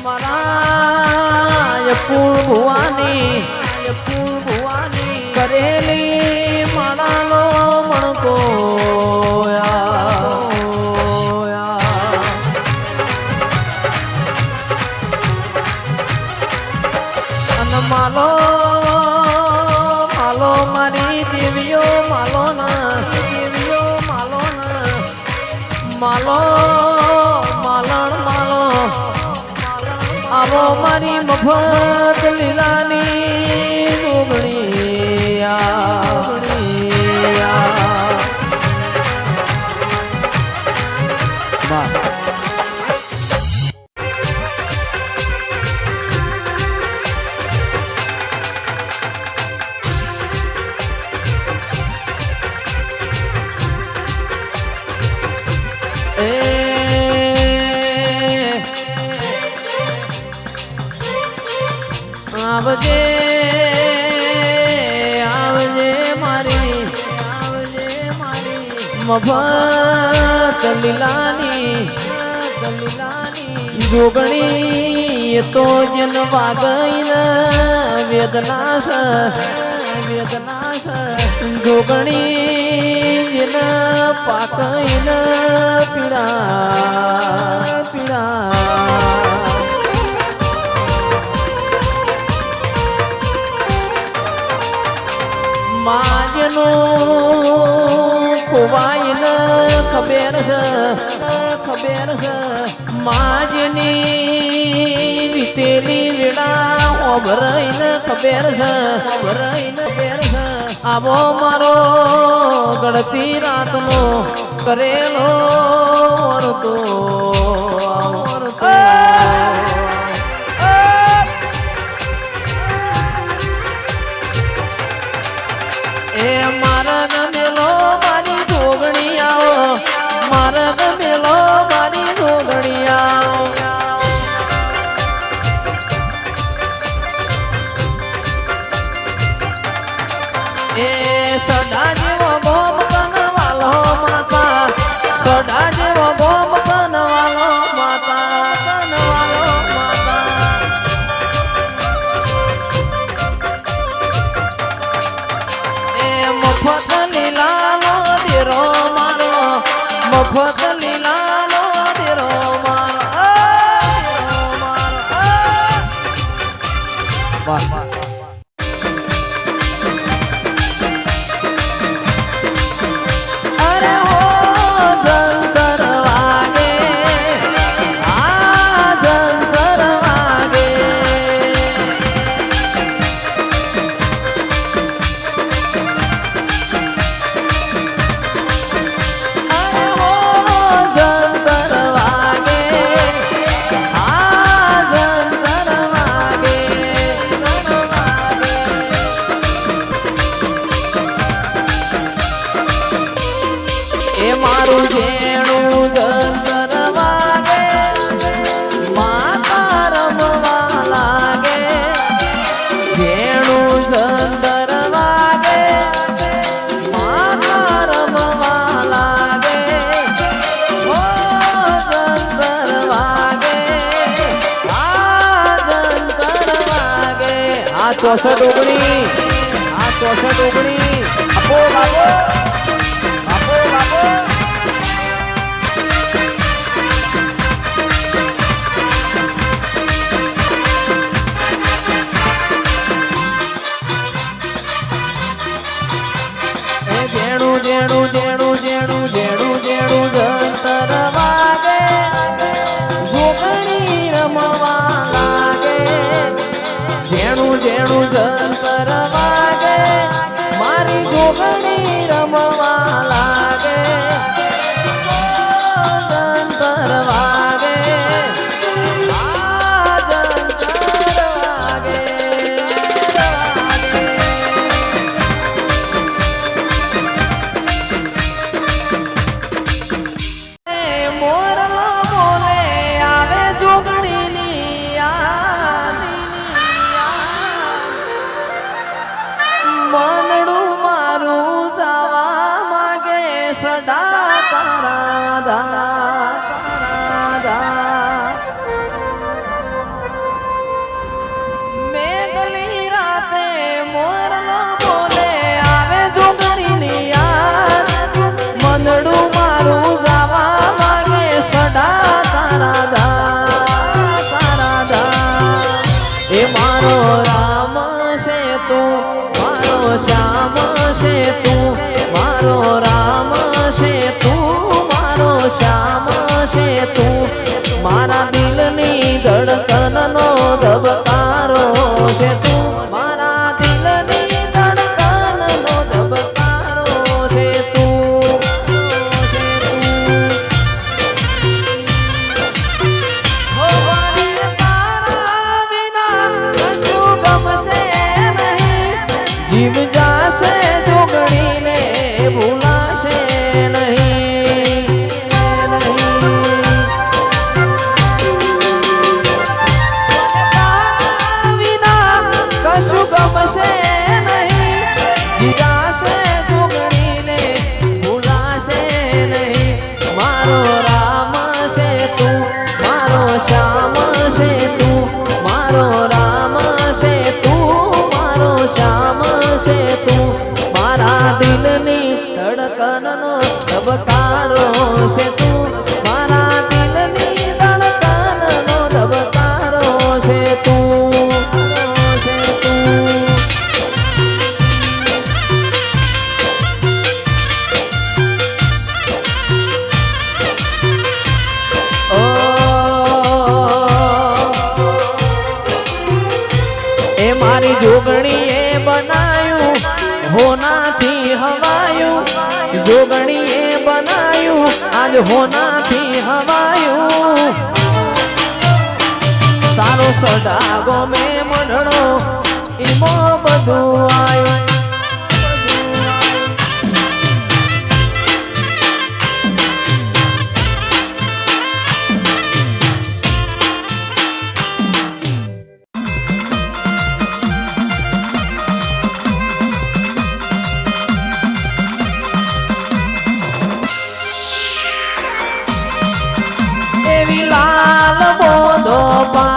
મારા ભુવાની કરેલી માળાનો મણકો અને માલો માલો મારી દેવીઓ માલો માલો માલણ માલો આવો મારી મફત લીલાની ડુંગળી આવજે આવજે મારી મફત લીલાની જોગણી તો જન વાગઈન વેદનાસ જોગણી જન પાકઈન પીડા માજનો ખોવાય ન ખબર છે માજની વીતેલી વેળા ઓભરાઈ ન ખબર છે આવો મારો ગળતી રાતનો કરેલો વર્તો મારા ગમેલો મારી જોગણી આવો મારા ગમેલો મારી જોગણી આવો એ સડા જેવો ગોમ કનવાલો માતા સડા જેવો ગોમ કનવાલો માતા મફત લીલાનો દેરો મારો મફત લીલાનો દેરો મારો અરે હો જંતર વાગે આ જંતર વાગે મારું જેણું જંતર વાગે માતા રમવા લાગે જેણું જંતર વાગે માતા રમવા લાગે ઓ જંતર વાગે આ જંતર વાગે આ 64 ઓગણી આપો બાબો જેણું જંતર વાગે જોગણી રમવા લાગે જેણું જંતર વાગે મારી જોગણી રમવા લાગે જંતર વાગે આ જંતર વાગે મનડું મારું જવા માંગે સડા તારા દિલની ધડકનનો ધબકારો છે તું મારા દિલની ધડકનનો ધબકારો છે તું હો મને તારા વિના કશું ગમશે નહીં જીવ જાશે જોગણીને ભૂલાશે નહીં વિના કશું ગમશે નહીં જીવાશે જોગણીને ભૂલાશે નહીં મારો રામ છે તું મારો શ્યામ છે તું મારો રામ છે તું મારો શ્યામ છે તું મારા દિલની ધડકનનો ધબકારો છે તું મારા દિલની ધડકનનો ધબકારો છે તું એ મારી જોગણીએ બનાયું હોનાથી હવાયું જોગણીએ બનાયું આજ હોનાથી હવાયું તારો સડાગો મેં મંડળો ઈમો બધું આયું લાલ બોધો પા